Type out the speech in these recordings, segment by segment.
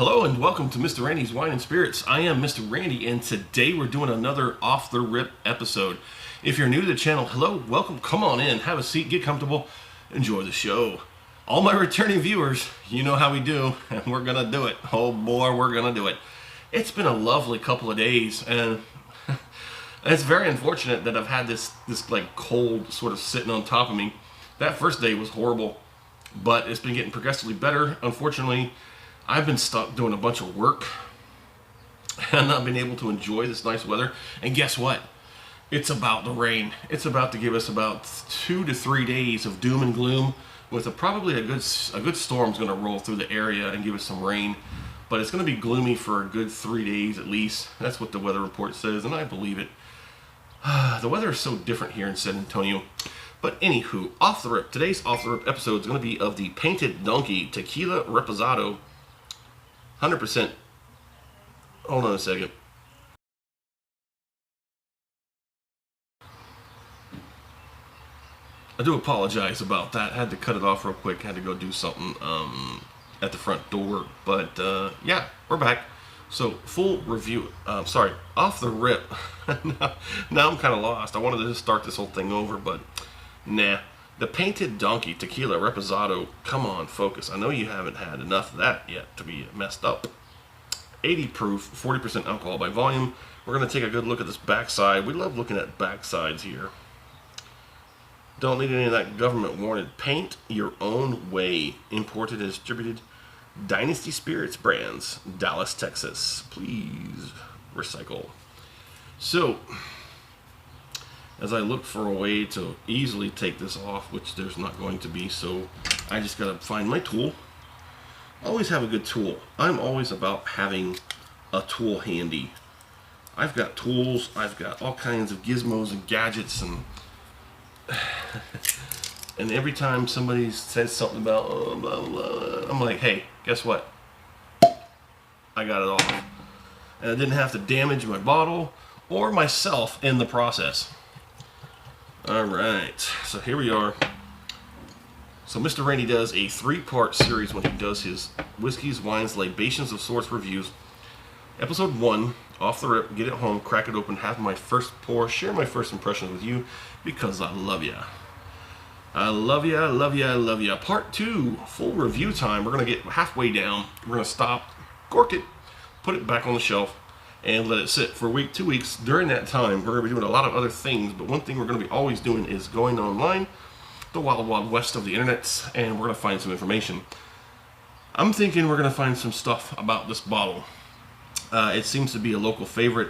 Hello and welcome to Mr. Randy's Wine and Spirits. I am Mr. Randy and today we're doing another off the rip episode. If you're new to the channel, hello, welcome, come on in, have a seat, get comfortable, enjoy the show. All my returning viewers, you know how we do, and we're gonna do it. Oh boy, we're gonna do it. It's been a lovely couple of days and it's very unfortunate that I've had this like cold sort of sitting on top of me. That first day was horrible, but it's been getting progressively better. Unfortunately, I've been stuck doing a bunch of work and not been able to enjoy this nice weather. And guess what? It's about to rain. It's about to give us about 2 to 3 days of doom and gloom with probably a good storm's going to roll through the area and give us some rain. But it's going to be gloomy for a good 3 days at least. That's what the weather report says, and I believe it. The weather is so different here in San Antonio. But anywho, off the rip. Today's off the rip episode is going to be of the Painted Donkey Tequila Repisado. 100%. Hold on a second. I do apologize about that. I had to cut it off real quick. I had to go do something at the front door. But yeah, we're back. So full review. Sorry, off the rip. now I'm kind of lost. I wanted to just start this whole thing over, but nah. The Painted Donkey Tequila Repisado. Come on, focus. I know you haven't had enough of that yet to be messed up. 80 proof, 40% alcohol by volume. We're going to take a good look at this backside. We love looking at backsides here. Don't need any of that government warranted paint. Your own way. Imported and distributed. Dynasty Spirits brands. Dallas, Texas. Please recycle. So, as I look for a way to easily take this off, which there's not going to be, so I just gotta find my tool. Always have a good tool. I'm always about having a tool handy. I've got tools, I've got all kinds of gizmos and gadgets, and and every time somebody says something about oh, blah, blah, I'm like, hey, guess what? I got it off. And I didn't have to damage my bottle or myself in the process. Alright, so here we are. So Mr. Randy does a 3-part series when he does his whiskeys, wines, libations of sorts reviews. Episode 1, off the rip, get it home, crack it open, have my first pour, share my first impressions with you because I love ya. I love ya, I love ya, I love ya. Part 2, full review time. We're going to get halfway down. We're going to stop, cork it, put it back on the shelf, and let it sit for a week, 2 weeks. During that time, we're going to be doing a lot of other things, but one thing we're going to be always doing is going online, the wild, wild west of the internet, and we're going to find some information. I'm thinking we're going to find some stuff about this bottle. It seems to be a local favorite.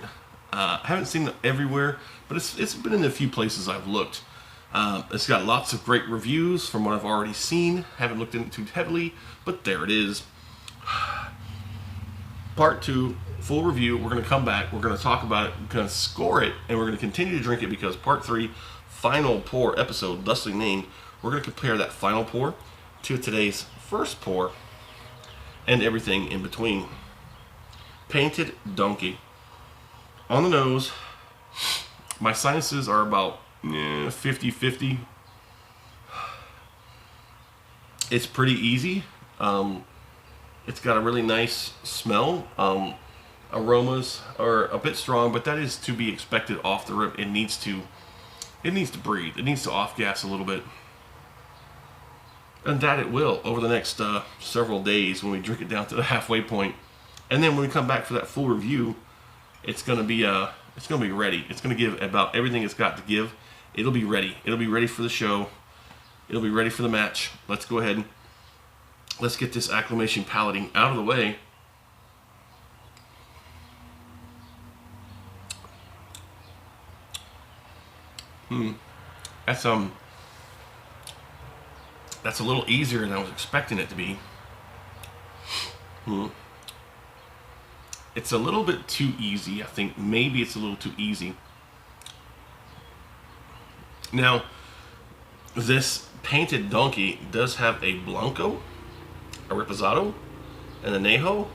I haven't seen it everywhere, but it's been in a few places I've looked. It's got lots of great reviews from what I've already seen. Haven't looked into it too heavily, but there it is. Part 2, full review. We're going to come back. We're going to talk about it. We're going to score it, and we're going to continue to drink it because Part 3, final pour episode, thusly named, we're going to compare that final pour to today's first pour and everything in between. Painted Donkey. On the nose, my sinuses are about 50-50. It's pretty easy. It's got a really nice smell. Aromas are a bit strong, but that is to be expected off the rip. It needs to breathe. It needs to off gas a little bit. And that it will over the next several days when we drink it down to the halfway point. And then when we come back for that full review, it's gonna be ready. It's gonna give about everything it's got to give. It'll be ready. It'll be ready for the show. It'll be ready for the match. Let's go ahead. Let's get this acclimation palating out of the way. That's a little easier than I was expecting it to be. It's a little bit too easy. I think maybe it's a little too easy. Now, this Painted Donkey does have a Blanco, a Repisado, and an Añejo.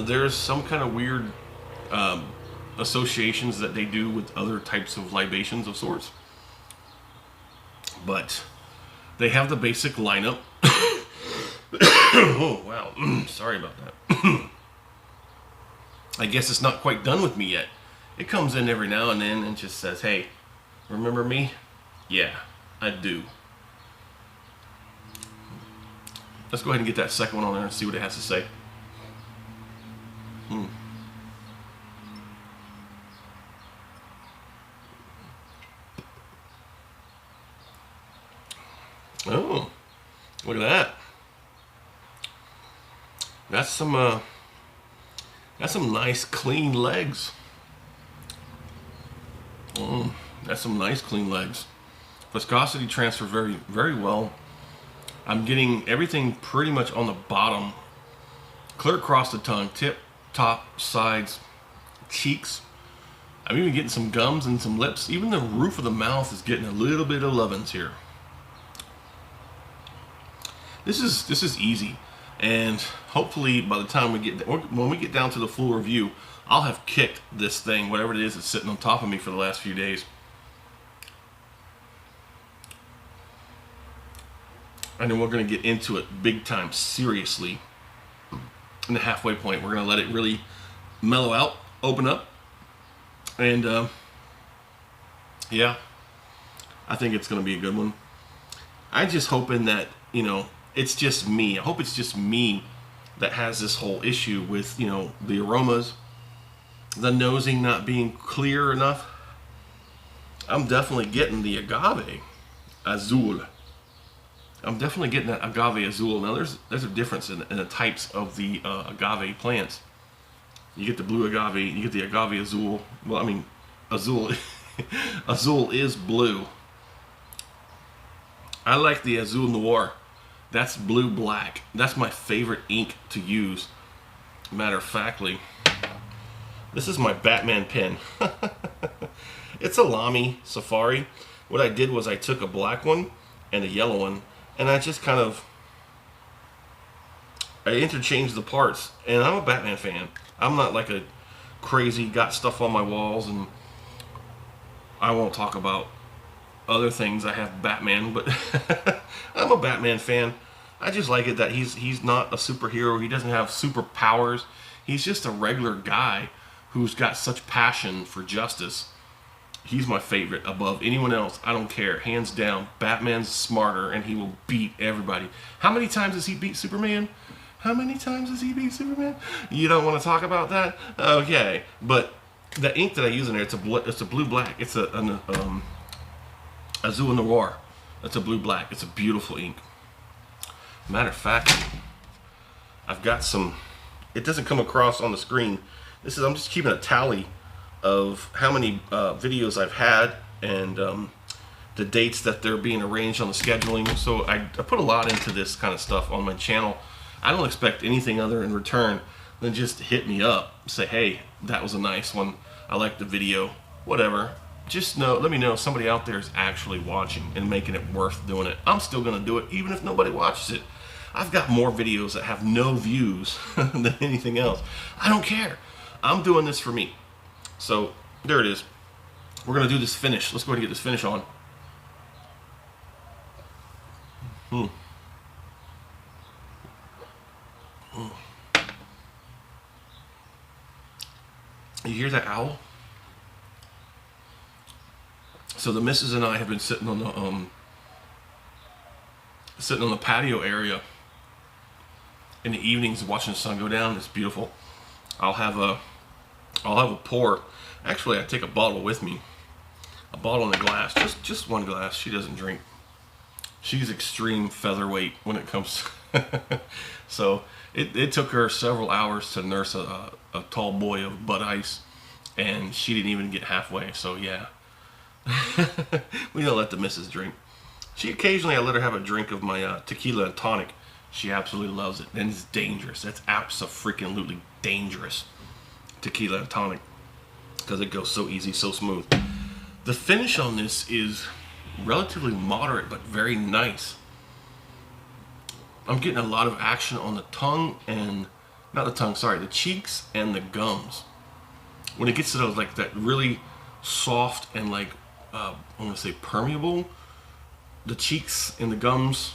There's some kind of weird associations that they do with other types of libations of sorts. But they have the basic lineup. Oh, wow. Sorry about that. I guess it's not quite done with me yet. It comes in every now and then and just says, hey, remember me? Yeah, I do. Let's go ahead and get that second one on there and see what it has to say. Oh, look at that. That's some nice clean legs. That's some nice clean legs. Viscosity transfer very, very well. I'm getting everything pretty much on the bottom, clear across the tongue, tip, top, sides, cheeks. I'm even getting some gums and some lips. Even the roof of the mouth is getting a little bit of lovin's here. This is easy, and hopefully by the time when we get down to the full review, I'll have kicked this thing, whatever it is that's sitting on top of me for the last few days. And then we're going to get into it big time, seriously, in the halfway point. We're going to let it really mellow out, open up, and yeah, I think it's going to be a good one. I'm just hoping that, it's just me. I hope it's just me that has this whole issue with, the aromas, the nosing not being clear enough. I'm definitely getting the agave azul. I'm definitely getting that agave azul. Now, there's a difference in the types of the agave plants. You get the blue agave, you get the agave azul. Well, I mean, azul, azul is blue. I like the azul noir. That's blue-black. That's my favorite ink to use. Matter of factly, this is my Batman pen. It's a Lamy Safari. What I did was I took a black one and a yellow one, and I just I interchanged the parts. And I'm a Batman fan. I'm not like a crazy, got stuff on my walls, and I won't talk about other things. I have Batman, but I'm a Batman fan. I just like it that he's not a superhero. He doesn't have superpowers. He's just a regular guy who's got such passion for justice. He's my favorite above anyone else. I don't care. Hands down, Batman's smarter and he will beat everybody. How many times has he beat Superman? How many times has he beat Superman? You don't want to talk about that? Okay. But the ink that I use in there, it's a blue-black. It's an Azul Noir. That's a blue-black. It's a beautiful ink. Matter of fact, I've got some. It doesn't come across on the screen. I'm just keeping a tally of how many videos I've had and the dates that they're being arranged on the scheduling. So I put a lot into this kind of stuff on my channel. I don't expect anything other in return than just hit me up, say, hey, that was a nice one. I liked the video, whatever. Just let me know somebody out there is actually watching and making it worth doing it. I'm still going to do it even if nobody watches it. I've got more videos that have no views than anything else. I don't care. I'm doing this for me. So there it is. We're going to do this finish. Let's go ahead and get this finish on. You hear that owl? So the missus and I have been sitting on the patio area in the evenings, watching the sun go down. It's beautiful. I'll have a pour. Actually, I take a bottle with me, a bottle and a glass, just one glass. She doesn't drink. She's extreme featherweight when it comes. So it took her several hours to nurse a tall boy of Bud Ice, and she didn't even get halfway. So yeah. We don't let the missus drink. She occasionally, I let her have a drink of my tequila and tonic. She absolutely loves it, and it's dangerous. That's abso-freaking-lutely dangerous, tequila and tonic, because it goes so easy, so smooth. The finish on this is relatively moderate, but very nice. I'm getting a lot of action on the tongue and, not the tongue, sorry, the cheeks and the gums. When it gets to those, like that really soft and like, I want to say permeable, the cheeks and the gums,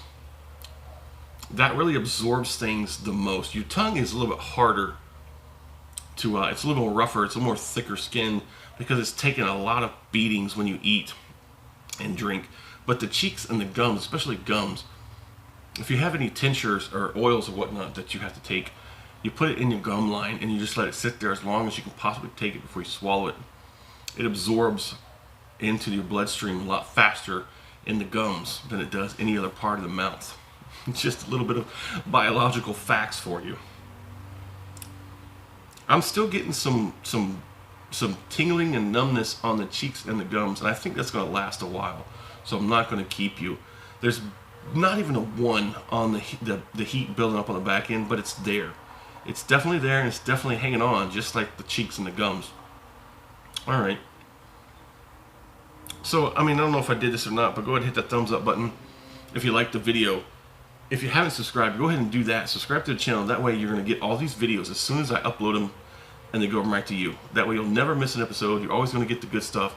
that really absorbs things the most. Your tongue is a little bit harder to, it's a little more rougher, it's a little more thicker skin because it's taken a lot of beatings when you eat and drink. But the cheeks and the gums, especially gums, if you have any tinctures or oils or whatnot that you have to take, you put it in your gum line and you just let it sit there as long as you can possibly take it before you swallow it. It absorbs into your bloodstream a lot faster in the gums than it does any other part of the mouth. It's just a little bit of biological facts for you. I'm still getting some tingling and numbness on the cheeks and the gums, and I think that's going to last a while. So I'm not going to keep you. There's not even a 1 on the heat building up on the back end, but it's there. It's definitely there, and it's definitely hanging on, just like the cheeks and the gums. All right. So, I mean, I don't know if I did this or not, but go ahead and hit that thumbs up button if you liked the video. If you haven't subscribed, go ahead and do that. Subscribe to the channel. That way you're going to get all these videos as soon as I upload them, and they go right to you. That way you'll never miss an episode. You're always going to get the good stuff.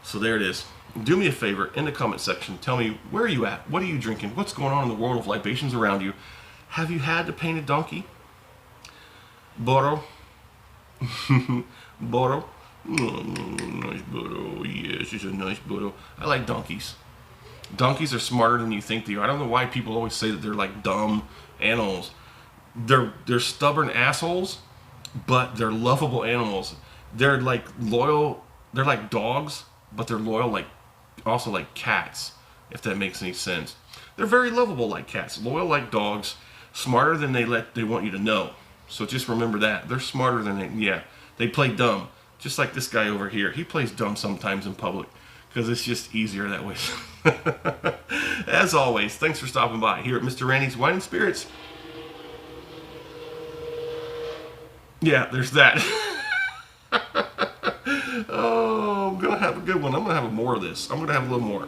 So there it is. Do me a favor, in the comment section, tell me, where are you at? What are you drinking? What's going on in the world of libations around you? Have you had the painted donkey? Boro? Boro? Nice Boro. Yes, it's a nice Boro. I like donkeys. Donkeys are smarter than you think they are. I don't know why people always say that they're like dumb animals. They're stubborn assholes, but they're lovable animals. They're like loyal. They're like dogs, but they're loyal also like cats, if that makes any sense. They're very lovable like cats, loyal like dogs, smarter than they want you to know. So just remember that. They're smarter than they play dumb. Just like this guy over here. He plays dumb sometimes in public because it's just easier that way. As always, thanks for stopping by here at Mr. Randy's Wine and Spirits. Yeah, there's that. Oh, I'm going to have a good one. I'm going to have more of this. I'm going to have a little more.